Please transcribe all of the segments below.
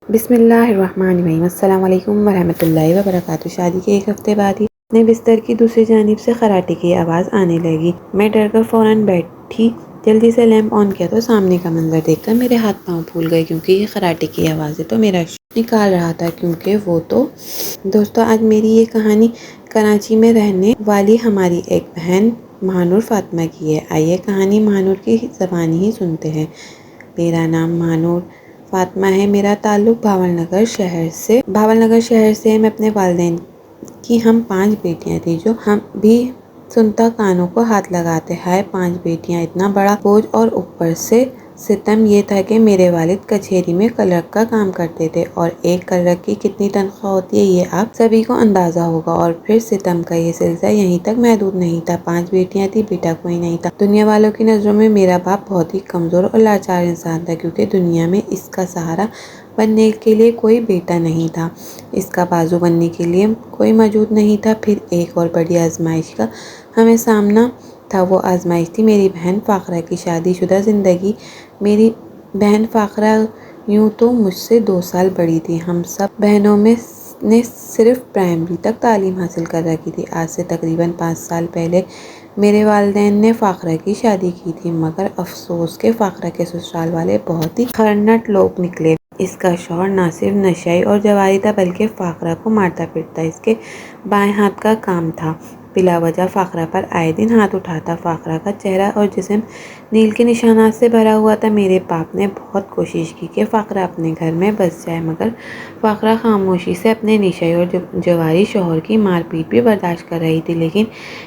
بسم اللہ الرحمن الرحیم۔ السلام علیکم ورحمۃ اللہ وبرکاتہ۔ شادی کے ایک ہفتے بعد ہی اپنے بستر کی دوسری جانب سے خراٹے کی آواز آنے لگی۔ میں ڈر کر فوراً بیٹھی، جلدی سے لیمپ آن کیا تو سامنے کا منظر دیکھ کر میرے ہاتھ پاؤں پھول گئے، کیونکہ یہ خراٹے کی آوازیں تو میرا شوہر نکال رہا تھا۔ کیونکہ وہ تو دوستو، آج میری یہ کہانی کراچی میں رہنے والی ہماری ایک بہن مہانور فاطمہ کی ہے۔ آئیے کہانی مہانور کی زبان ہی سنتے ہیں۔ میرا نام مہانور فاطمہ ہے۔ میرا تعلق بھاول نگر شہر سے ہے۔ میں اپنے والدین کی ہم 5 بیٹیاں تھیں، جو ہم بھی سنتا کانوں کو ہاتھ لگاتے، ہائے 5 بیٹیاں، اتنا بڑا بوجھ! اور اوپر سے ستم یہ تھا کہ میرے والد کچہری میں کلرک کا کام کرتے تھے، اور ایک کلرک کی کتنی تنخواہ ہوتی ہے یہ آپ سبھی کو اندازہ ہوگا۔ اور پھر ستم کا یہ سلسلہ یہیں تک محدود نہیں تھا۔ 5 بیٹیاں تھیں، بیٹا کوئی نہیں تھا۔ دنیا والوں کی نظروں میں میرا باپ بہت ہی کمزور اور لاچار انسان تھا، کیونکہ دنیا میں اس کا سہارا بننے کے لیے کوئی بیٹا نہیں تھا، اس کا بازو بننے کے لیے کوئی موجود نہیں تھا۔ پھر ایک اور بڑی آزمائش کا ہمیں سامنا تھا۔ وہ آزمائش تھی میری بہن فاخرہ کی شادی شدہ زندگی۔ میری بہن فاخرہ یوں تو مجھ سے 2 سال بڑی تھی۔ ہم سب بہنوں نے صرف پرائمری تک تعلیم حاصل کر رکھی تھی۔ آج سے تقریباً 5 سال پہلے میرے والدین نے فاخرہ کی شادی کی تھی، مگر افسوس کہ فاخرہ کے سسرال والے بہت ہی خرنٹ لوگ نکلے۔ اس کا شوہر نہ صرف نشئی اور جواری تھا، بلکہ فاخرہ کو مارتا پیٹتا اس کے بائیں ہاتھ کا کام تھا۔ بلا وجہ فاخرہ پر آئے دن ہاتھ اٹھاتا۔ فاخرہ کا چہرہ اور جسم نیل کے نشانات سے بھرا ہوا تھا۔ میرے باپ نے بہت کوشش کی کہ فاخرہ اپنے گھر میں بس جائے، مگر فاخرہ خاموشی سے اپنے نشئی اور جواری شوہر کی مار پیٹ بھی برداشت کر رہی تھی۔ لیکن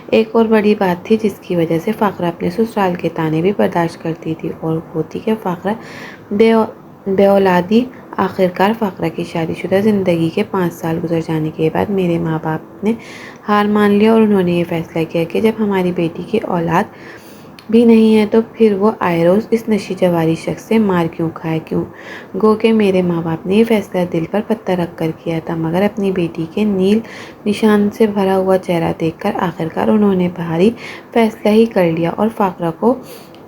ایک اور بڑی بات تھی جس کی وجہ سے فاخرہ اپنے سسرال کے طعنے بھی برداشت کرتی تھی، اور وہ تھی کہ فاخرہ بے اولادی۔ آخرکار فاخرہ کی شادی شدہ زندگی کے 5 سال گزر جانے کے بعد میرے ماں باپ نے ہار مان لیا، اور انہوں نے یہ فیصلہ کیا کہ جب ہماری بیٹی کی اولاد بھی نہیں ہے تو پھر وہ آئے روز اس نشی جواری شخص سے مار کیوں کھائے۔ گو کہ میرے ماں باپ نے یہ فیصلہ دل پر پتھر رکھ کر کیا تھا، مگر اپنی بیٹی کے نیل نشان سے بھرا ہوا چہرہ دیکھ کر آخرکار انہوں نے بھاری فیصلہ ہی کر لیا اور فاخرہ کو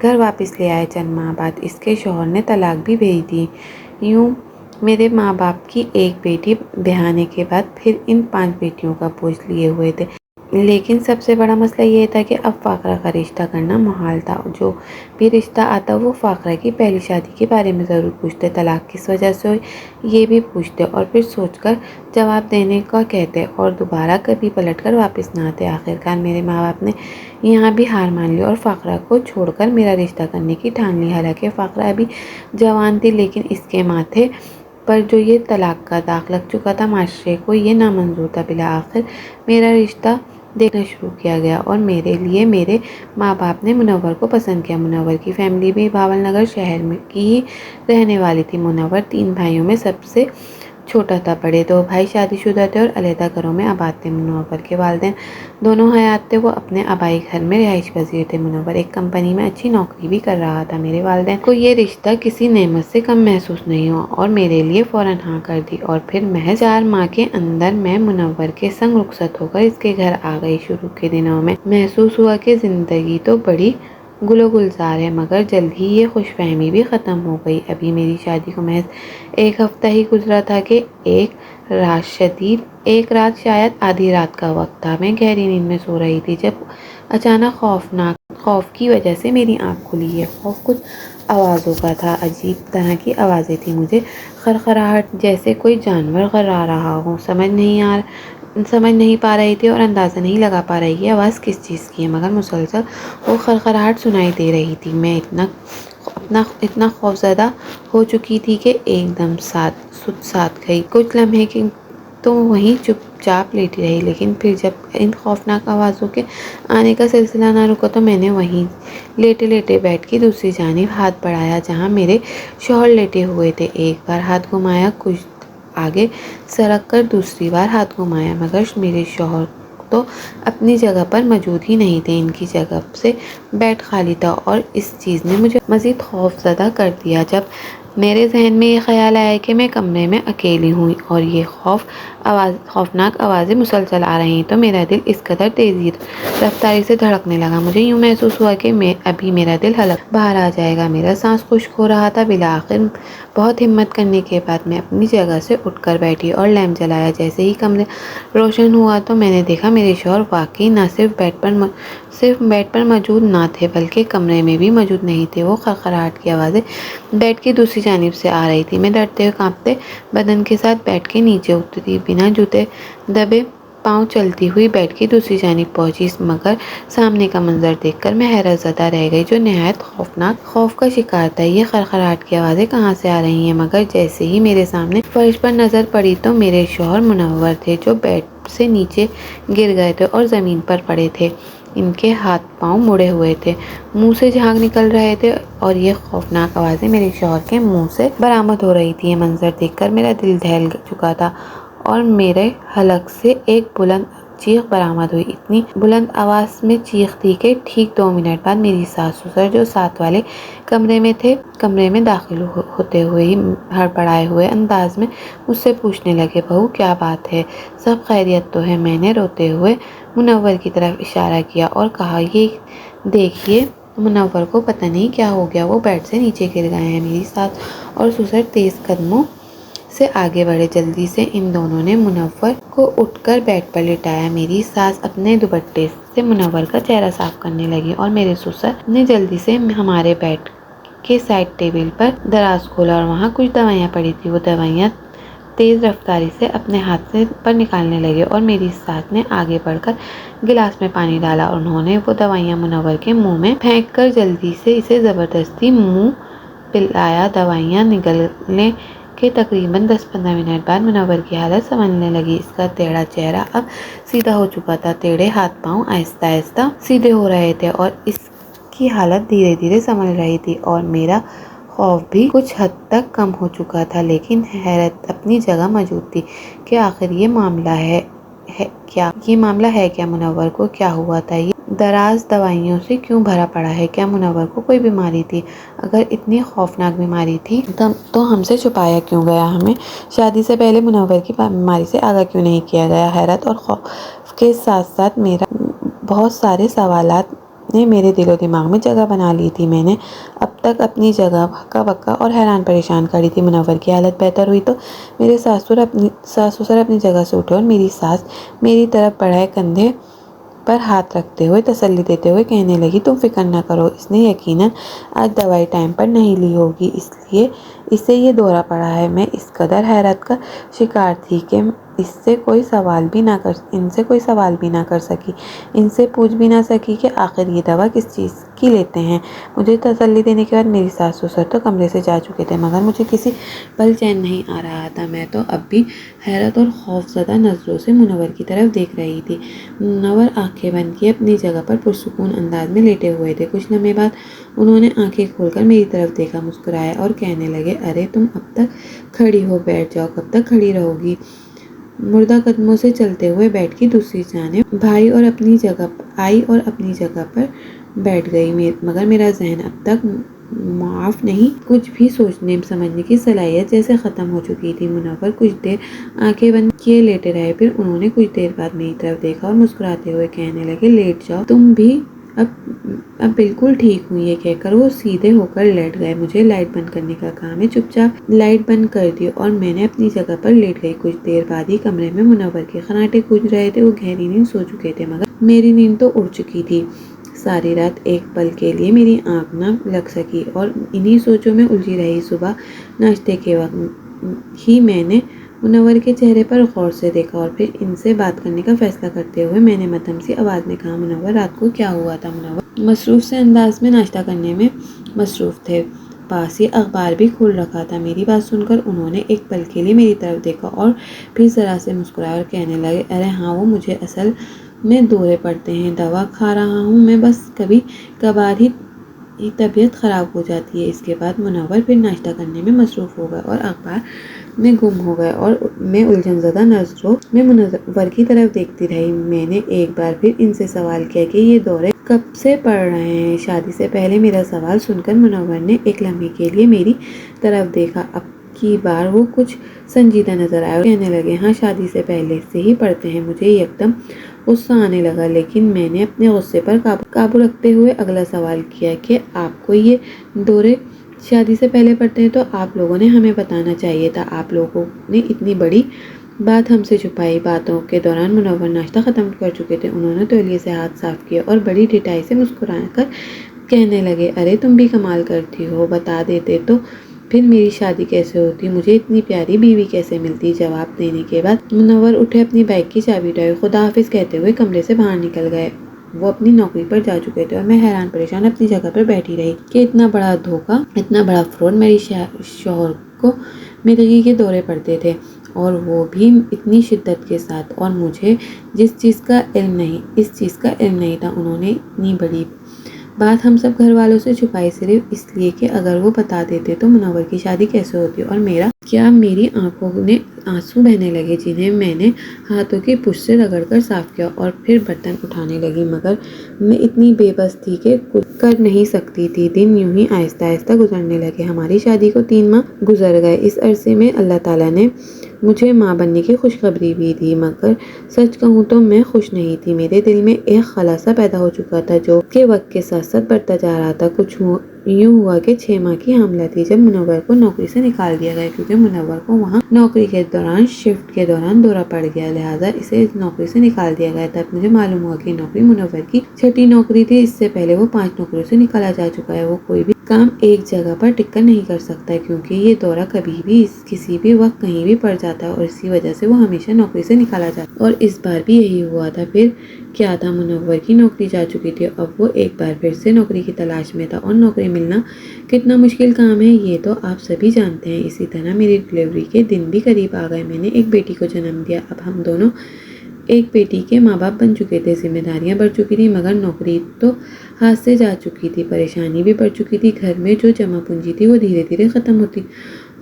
گھر واپس لے آئے۔ چند ماہ بعد اس کے شوہر نے طلاق بھی بھیج دی۔ یوں میرے ماں باپ کی ایک بیٹی بہانے کے بعد پھر ان 5 بیٹیوں کا بوجھ لیے ہوئے تھے۔ لیکن سب سے بڑا مسئلہ یہ تھا کہ اب فاخرہ کا رشتہ کرنا محال تھا۔ جو بھی رشتہ آتا وہ فاخرہ کی پہلی شادی کے بارے میں ضرور پوچھتے، طلاق کس وجہ سے ہوئی یہ بھی پوچھتے، اور پھر سوچ کر جواب دینے کا کہتے، اور دوبارہ کبھی پلٹ کر واپس نہ آتے۔ آخرکار میرے ماں باپ نے یہاں بھی ہار مان لی اور فاخرہ کو چھوڑ کر میرا رشتہ کرنے کی ٹھان لی۔ حالانکہ فاخرہ ابھی جوان تھی، لیکن اس کے ماتھے پر جو یہ طلاق کا داغ لگ چکا تھا، معاشرے کو یہ نامنظور تھا۔ بالآخر میرا رشتہ دیکھنا شروع کیا گیا، اور میرے لیے میرے ماں باپ نے منور کو پسند کیا۔ منور کی فیملی بھی بھاول نگر شہر کی ہی رہنے والی تھی۔ منور 3 بھائیوں میں سب سے چھوٹا تھا۔ بڑے 2 بھائی شادی شدہ تھے اور علیحدہ گھروں میں آباد تھے۔ منور کے والدین دونوں حیات تھے، وہ اپنے آبائی گھر میں رہائش پذیر تھے۔ منور ایک کمپنی میں اچھی نوکری بھی کر رہا تھا۔ میرے والدین کو یہ رشتہ کسی نعمت سے کم محسوس نہیں ہوا اور میرے لیے فوراً ہاں کر دی، اور پھر محض 4 ماہ کے اندر میں منور کے سنگ رخصت ہو کر اس کے گھر آ گئی۔ شروع کے دنوں میں محسوس ہوا کہ زندگی تو بڑی گل و گلزار ہے، مگر جلد ہی یہ خوش فہمی بھی ختم ہو گئی۔ ابھی میری شادی کو محض 1 ہفتہ ہی گزرا تھا کہ ایک رات شاید آدھی رات کا وقت تھا، میں گہری نیند میں سو رہی تھی جب اچانک خوف کی وجہ سے میری آنکھ کھلی۔ یہ خوف کچھ آوازوں کا تھا، عجیب طرح کی آوازیں تھیں، مجھے خرخراہٹ جیسے کوئی جانور غرا رہا ہو۔ سمجھ نہیں پا رہی تھی اور اندازہ نہیں لگا پا رہی کہ آواز کس چیز کی ہے، مگر مسلسل وہ خرخراہٹ سنائی دے رہی تھی۔ میں اتنا خوفزدہ ہو چکی تھی کہ ایک دم ساتھ گئی۔ کچھ لمحے تو وہیں چپ چاپ لیٹی رہی، لیکن پھر جب ان خوفناک آوازوں کے آنے کا سلسلہ نہ رکا تو میں نے وہیں لیٹے بیڈ کی دوسری جانب ہاتھ بڑھایا جہاں میرے شوہر لیٹے ہوئے تھے۔ ایک بار ہاتھ گھمایا، کچھ آگے سرک کر دوسری بار ہاتھ گھمایا، مگر میرے شوہر تو اپنی جگہ پر موجود ہی نہیں تھے۔ ان کی جگہ سے بیڈ خالی تھا، اور اس چیز نے مجھے مزید خوفزدہ کر دیا۔ جب میرے ذہن میں یہ خیال آیا کہ میں کمرے میں اکیلی ہوں اور یہ خوفناک آوازیں مسلسل آ رہی ہیں تو میرا دل اس قدر تیزی رفتاری سے دھڑکنے لگا، مجھے یوں محسوس ہوا کہ ابھی میرا دل حلق باہر آ جائے گا۔ میرا سانس خشک ہو رہا تھا۔ بالآخر بہت ہمت کرنے کے بعد میں اپنی جگہ سے اٹھ کر بیٹھی اور لیمپ جلایا۔ جیسے ہی کمرہ روشن ہوا تو میں نے دیکھا میرے شوہر واقعی نہ صرف بیڈ پر موجود نہ تھے بلکہ کمرے میں بھی موجود نہیں تھے۔ وہ خرخراہٹ کی آوازیں بیڈ کی دوسری جانب سے آ رہی تھی۔ میں ڈرتے ہوئے کانپتے بدن کے ساتھ بیڈ کے نیچے اتری، بنا جوتے دبے پاؤں چلتی ہوئی بیڈ کی دوسری جانب پہنچی، مگر سامنے کا منظر دیکھ کر میں حیرت زدہ رہ گئی جو نہایت خوفناک خوف کا شکار تھا۔ یہ خرخراہٹ کی آوازیں کہاں سے آ رہی ہیں؟ مگر جیسے ہی میرے سامنے فرش پر نظر پڑی تو میرے شوہر منور تھے جو بیڈ سے نیچے گر گئے تھے اور زمین پر پڑے تھے۔ ان کے ہاتھ پاؤں مڑے ہوئے تھے، منہ سے جھاگ نکل رہے تھے اور یہ خوفناک آوازیں میرے شوہر کے منہ سے برآمد ہو رہی تھی۔ یہ منظر دیکھ کر میرا دل دہل چکا تھا اور میرے حلق سے ایک بلند چیخ برآمد ہوئی۔ اتنی بلند آواز میں چیخ تھی کہ ٹھیک 2 منٹ بعد میری ساس سسر جو ساتھ والے کمرے میں تھے، کمرے میں داخل ہوتے ہوئے ہی ہڑبڑائے ہوئے انداز میں مجھ سے پوچھنے لگے، بہو کیا بات ہے؟ سب خیریت تو ہے؟ میں نے روتے ہوئے منور کی طرف اشارہ کیا اور کہا، یہ دیکھیے منور کو پتہ نہیں کیا ہو گیا، وہ بیڈ سے نیچے گر گئے ہیں۔ میری ساس اور سسر تیز قدموں سے آگے بڑھے۔ جلدی سے ان دونوں نے منور کو اٹھ کر بیڈ پر لٹایا۔ میری ساس اپنے دوپٹے سے منور کا چہرہ صاف کرنے لگی اور میرے سسر نے جلدی سے ہمارے بیڈ کے سائڈ ٹیبل پر دراز کھولا اور وہاں کچھ دوائیاں پڑی تھی۔ وہ دوائیاں تیز رفتاری سے اپنے ہاتھ پر نکالنے لگے اور میری ساس نے آگے بڑھ کر گلاس میں پانی ڈالا اور انہوں نے وہ دوائیاں منور کے منہ میں پھینک کر جلدی سے اسے زبردستی منہ پلایا۔ دوائیاں نگلنے کے تقریباً 10-15 منٹ بعد منور کی حالت سنبھلنے لگی۔ اس کا ٹیڑھا چہرہ اب سیدھا ہو چکا تھا، ٹیڑھے ہاتھ پاؤں آہستہ آہستہ سیدھے ہو رہے تھے اور اس کی حالت دھیرے دھیرے سنبھل رہی تھی اور میرا خوف بھی کچھ حد تک کم ہو چکا تھا، لیکن حیرت اپنی جگہ موجود تھی کہ آخر یہ معاملہ ہے کیا؟ منور کو کیا ہوا تھا؟ یہ دراز دوائیوں سے کیوں بھرا پڑا ہے؟ کیا منور کو کوئی بیماری تھی؟ اگر اتنی خوفناک بیماری تھی تو ہم سے چھپایا کیوں گیا؟ ہمیں شادی سے پہلے منور کی بیماری سے آگاہ کیوں نہیں کیا گیا؟ حیرت اور خوف کے ساتھ ساتھ میرا بہت سارے سوالات نے میرے دل و دماغ میں جگہ بنا لی تھی۔ میں نے اب تک اپنی جگہ ہکا بکا اور حیران پریشان کھڑی تھی۔ منور کی حالت بہتر ہوئی تو میرے ساس سسر اپنی جگہ سے اٹھے اور میری ساس میری طرف بڑھائے کندھے پر ہاتھ رکھتے ہوئے تسلی دیتے ہوئے کہنے لگی، تم فکر نہ کرو، اس نے یقیناً آج دوائی ٹائم پر نہیں لی ہوگی، اس لیے اسے یہ دورہ پڑا ہے۔ میں اس قدر حیرت کا شکار تھی کہ ان سے کوئی سوال بھی نہ کر سکی، ان سے پوچھ بھی نہ سکی کہ آخر یہ دوا کس چیز کی لیتے ہیں۔ مجھے تسلی دینے کے بعد میری ساس سسر تو کمرے سے جا چکے تھے، مگر مجھے کسی پل چین نہیں آ رہا تھا۔ میں تو اب بھی حیرت اور خوف زدہ نظروں سے منور کی طرف دیکھ رہی تھی۔ منور آنکھیں بند کیے اپنی جگہ پر پرسکون انداز میں لیٹے ہوئے تھے۔ کچھ لمحے بعد انہوں نے آنکھیں کھول کر میری طرف دیکھا، مسکرائے اور کہنے لگے، ارے تم اب تک کھڑی ہو، بیٹھ جاؤ، کب تک کھڑی رہو گی؟ مردہ قدموں سے چلتے ہوئے بیڈ کی دوسری جانب آئی اور اپنی جگہ پر بیٹھ گئی، مگر میرا ذہن اب تک معاف نہیں، کچھ بھی سوچنے سمجھنے کی صلاحیت جیسے ختم ہو چکی تھی۔ منور کچھ دیر آنکھیں بند کیے لیٹے رہے، پھر انہوں نے کچھ دیر بعد میری طرف دیکھا اور مسکراتے ہوئے کہنے لگے، لیٹ جاؤ تم بھی، اب بالکل ٹھیک ہوں۔ یہ کہہ کر وہ سیدھے ہو کر لیٹ گئے۔ مجھے لائٹ بند کرنے کا کام ہے، چپ چاپ لائٹ بند کر دی اور میں نے اپنی جگہ پر لیٹ گئی۔ کچھ دیر بعد ہی کمرے میں منور کے خناٹے گونج رہے تھے۔ وہ گہری نیند سو چکے تھے، مگر میری نیند تو اڑ چکی تھی۔ ساری رات ایک پل کے لیے میری آنکھ نہ لگ سکی اور انہی سوچوں میں الجھی رہی۔ صبح ناشتے کے وقت ہی میں نے منور کے چہرے پر غور سے دیکھا اور پھر ان سے بات کرنے کا فیصلہ کرتے ہوئے میں نے مدھم سی آواز میں کہا، منور رات کو کیا ہوا تھا؟ منور مصروف سے انداز میں ناشتہ کرنے میں مصروف تھے، پاس ہی اخبار بھی کھول رکھا تھا۔ میری بات سن کر انہوں نے ایک پل کے لیے میری طرف دیکھا اور پھر ذرا سے مسکرائے اور کہنے لگے، ارے ہاں، وہ مجھے اصل میں دورے پڑتے ہیں، دوا کھا رہا ہوں میں، بس کبھی کبھار ہی طبیعت خراب ہو جاتی ہے۔ اس کے بعد منور پھر ناشتہ کرنے میں مصروف ہو گئے اور اخبار میں گم ہو گئے اور میں الجھن زدہ نظروں میں منور کی طرف دیکھتی رہی۔ میں نے ایک بار پھر ان سے سوال کیا کہ یہ دورے کب سے پڑ رہے ہیں؟ شادی سے پہلے میرا سوال سن کر منور نے ایک لمحے کے لیے میری طرف دیکھا، اب کی بار وہ کچھ سنجیدہ نظر آئے اور کہنے لگے، ہاں، شادی سے پہلے سے ہی پڑتے ہیں۔ مجھے یکدم غصہ آنے لگا، لیکن میں نے اپنے غصے پر قابو رکھتے ہوئے اگلا سوال کیا کہ آپ کو یہ دورے شادی سے پہلے پڑھتے ہیں تو آپ لوگوں نے ہمیں بتانا چاہیے تھا۔ آپ لوگوں نے اتنی بڑی بات ہم سے چھپائی۔ باتوں کے دوران منور ناشتہ ختم کر چکے تھے۔ انہوں نے تولیے سے ہاتھ صاف کیا اور بڑی ڈھٹائی سے مسکرا کر کہنے لگے، ارے تم بھی کمال کرتی ہو، بتا دیتے تو پھر میری شادی کیسے ہوتی، مجھے اتنی پیاری بیوی کیسے ملتی۔ جواب دینے کے بعد منور اٹھے، اپنی بائک کی چابی اٹھائی، خدا حافظ کہتے ہوئے کمرے سے باہر نکل گئے۔ وہ اپنی نوکری پر جا چکے تھے اور میں حیران پریشان اپنی جگہ پر بیٹھی رہی کہ اتنا بڑا دھوکہ، اتنا بڑا فراڈ میری شوہر کو مرغی کے دورے پڑتے تھے، اور وہ بھی اتنی شدت کے ساتھ، اور مجھے اس چیز کا علم نہیں تھا۔ انہوں نے اتنی بڑی بات ہم سب گھر والوں سے چھپائی صرف اس لیے کہ اگر وہ بتا دیتے تو منور کی شادی کیسے ہوتی، اور میری آنکھوں میں آنسو بہنے لگے جنہیں میں نے ہاتھوں کی پشت سے رگڑ کر صاف کیا اور پھر برتن اٹھانے لگی، مگر میں اتنی بے بس تھی کہ کچھ کر نہیں سکتی تھی۔ دن یوں ہی آہستہ آہستہ گزرنے لگے۔ ہماری شادی کو 3 ماہ گزر گئے۔ اس عرصے میں اللہ تعالیٰ نے مجھے ماں بننے کی خوشخبری بھی دی، مگر سچ کہوں تو میں خوش نہیں تھی۔ میرے دل میں ایک خلا سا پیدا ہو چکا تھا جو کہ وقت کے ساتھ ساتھ بڑھتا جا رہا تھا۔ کچھ یوں ہوا کہ 6 ماہ کی حاملہ تھی جب منور کو نوکری سے نکال دیا گیا، کیونکہ منور کو وہاں نوکری کے دوران شفٹ کے دوران دورہ پڑ گیا، لہٰذا اسے اس نوکری سے نکال دیا گیا۔ تب مجھے معلوم ہوا کہ یہ نوکری منور کی 6ٹھی نوکری تھی۔ اس سے پہلے وہ 5 نوکریوں سے نکالا جا چکا ہے۔ وہ کوئی بھی کام ایک جگہ پر ٹک کر نہیں کر سکتا، کیونکہ یہ دورہ کبھی بھی کسی بھی وقت کہیں بھی پڑ جاتا ہے، اور اسی وجہ سے وہ ہمیشہ نوکری سے نکالا جاتا ہے۔ اور اس بار بھی یہی ہوا تھا۔ پھر کیا تھا، منور کی نوکری جا چکی تھی، اب وہ ایک بار پھر سے نوکری کی تلاش میں تھا، اور نوکری ملنا کتنا مشکل کام ہے یہ تو آپ سبھی جانتے ہیں۔ اسی طرح میری ڈلیوری کے دن بھی قریب آ گئے۔ میں نے ایک بیٹی کو جنم دیا۔ اب ہم دونوں ایک بیٹی کے ماں باپ بن چکے تھے۔ ذمہ داریاں بڑھ چکی تھی، مگر نوکری تو ہاتھ سے جا چکی تھی۔ پریشانی بھی بڑھ چکی تھی۔ گھر میں جو جمع پونجی تھی وہ دھیرے دھیرے ختم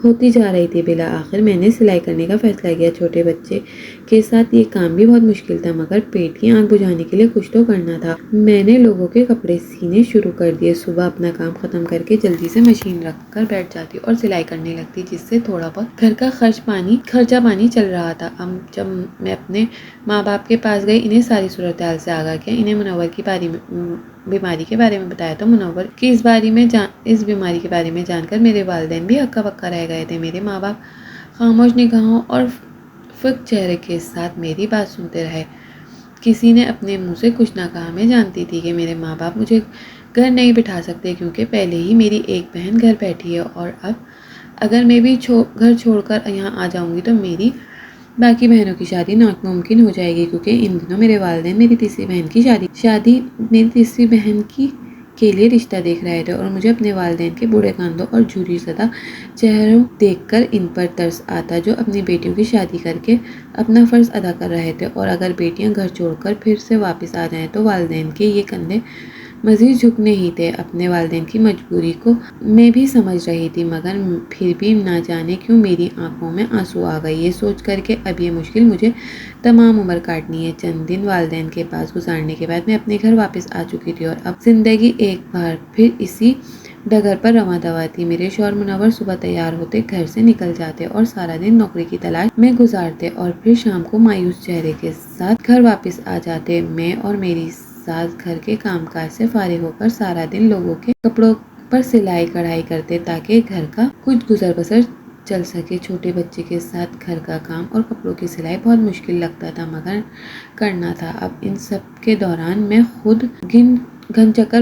ہوتی جا رہی تھی۔ بالآخر میں نے سلائی کرنے کا فیصلہ کیا۔ چھوٹے بچے کے ساتھ یہ کام بھی بہت مشکل تھا، مگر پیٹ کی آنکھ بجھانے کے لیے کچھ تو کرنا تھا۔ میں نے لوگوں کے کپڑے سینے شروع کر دیے۔ صبح اپنا کام ختم کر کے جلدی سے مشین رکھ کر بیٹھ جاتی اور سلائی کرنے لگتی، جس سے تھوڑا بہت گھر کا خرچہ پانی چل رہا تھا۔ اب جب میں اپنے ماں باپ کے پاس گئی، انہیں ساری صورتحال سے آگاہ کیا، انہیں منور کی بیماری کے بارے میں بتایا تو منور کی اس بیماری کے بارے میں جان کر میرے والدین بھی ہکا بکا رہ گئے تھے۔ میرے ماں باپ خاموش نگاہوں اور فکر چہرے کے ساتھ میری بات سنتے رہے۔ کسی نے اپنے منہ سے کچھ نہ کہا۔ میں جانتی تھی کہ میرے ماں باپ مجھے گھر نہیں بٹھا سکتے، کیونکہ پہلے ہی میری ایک بہن گھر بیٹھی ہے، اور اب اگر میں بھی گھر چھوڑ کر یہاں آ جاؤں گی تو میری باقی بہنوں کی شادی ناممکن ہو جائے گی، کیونکہ ان دنوں میرے والدین میری تیسری بہن کے لیے رشتہ دیکھ رہے تھے، اور مجھے اپنے والدین کے بوڑھے کاندھوں اور جھری زدہ چہروں دیکھ کر ان پر ترس آتا، جو اپنی بیٹیوں کی شادی کر کے اپنا فرض ادا کر رہے تھے، اور اگر بیٹیاں گھر چھوڑ کر پھر سے واپس آ جائیں تو والدین کے یہ کندھے مزید جھکنے ہی تھے۔ اپنے والدین کی مجبوری کو میں بھی سمجھ رہی تھی، مگر پھر بھی نہ جانے کیوں میری آنکھوں میں آنسو آ گئے، یہ سوچ کر کہ اب یہ مشکل مجھے تمام عمر کاٹنی ہے۔ چند دن والدین کے پاس گزارنے کے بعد میں اپنے گھر واپس آ چکی تھی، اور اب زندگی ایک بار پھر اسی ڈگر پر رواں دواں تھی۔ میرے شوہر منور صبح تیار ہوتے، گھر سے نکل جاتے اور سارا دن نوکری کی تلاش میں گزارتے، اور پھر شام کو مایوس چہرے کے ساتھ گھر واپس آ جاتے۔ میں اور میری ساس گھر کے کام کاج سے فارغ ہو کر سارا دن لوگوں کے کپڑوں پر سلائی کڑھائی کرتے، تاکہ گھر کا کچھ گزر بسر چل سکے۔ چھوٹے بچے کے ساتھ گھر کا کام اور کپڑوں کی سلائی بہت مشکل لگتا تھا، مگر کرنا تھا۔ اب ان سب کے دوران میں خود گھن چکر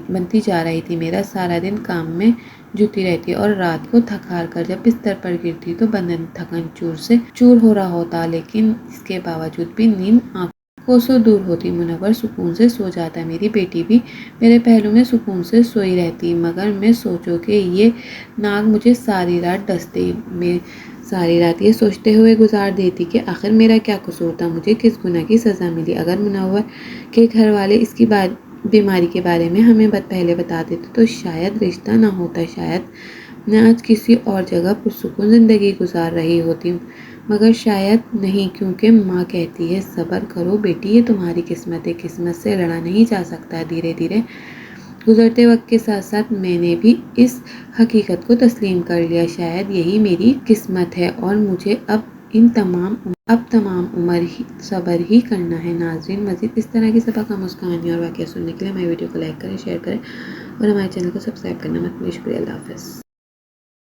بنتی جا رہی تھی۔ میرا سارا دن کام میں جٹی رہتی، اور رات کو تھک ہار کر جب بستر پر گرتی تو بدن تھکن چور سے چور ہو رہا ہوتا، لیکن اس کے باوجود بھی نیند کوسوں دور ہوتی۔ منور سکون سے سو جاتا، میری بیٹی بھی میرے پہلو میں سکون سے سوئی رہتی، مگر میں سوچوں کہ یہ ناگ مجھے ساری رات ڈستے، میں ساری رات یہ سوچتے ہوئے گزار دیتی کہ آخر میرا کیا قصور تھا، مجھے کس گناہ کی سزا ملی۔ اگر منور کے گھر والے اس کی بیماری کے بارے میں ہمیں پہلے بتا دیتے تو شاید رشتہ نہ ہوتا، شاید میں آج کسی اور جگہ پرسکون زندگی گزار رہی ہوتی، مگر شاید نہیں، کیونکہ ماں کہتی ہے صبر کرو بیٹی، یہ تمہاری قسمت ہے، قسمت سے لڑا نہیں جا سکتا۔ دھیرے دھیرے گزرتے وقت کے ساتھ ساتھ میں نے بھی اس حقیقت کو تسلیم کر لیا، شاید یہی میری قسمت ہے، اور مجھے اب تمام عمر صبر ہی کرنا ہے۔ ناظرین، مزید اس طرح کی سبق آموز کہانیاں اور واقعہ سننے کے لیے ہماری ویڈیو کو لائک کریں، شیئر کریں اور ہمارے چینل کو سبسکرائب کرنا مت بھولیں۔ شکریہ، اللہ حافظ۔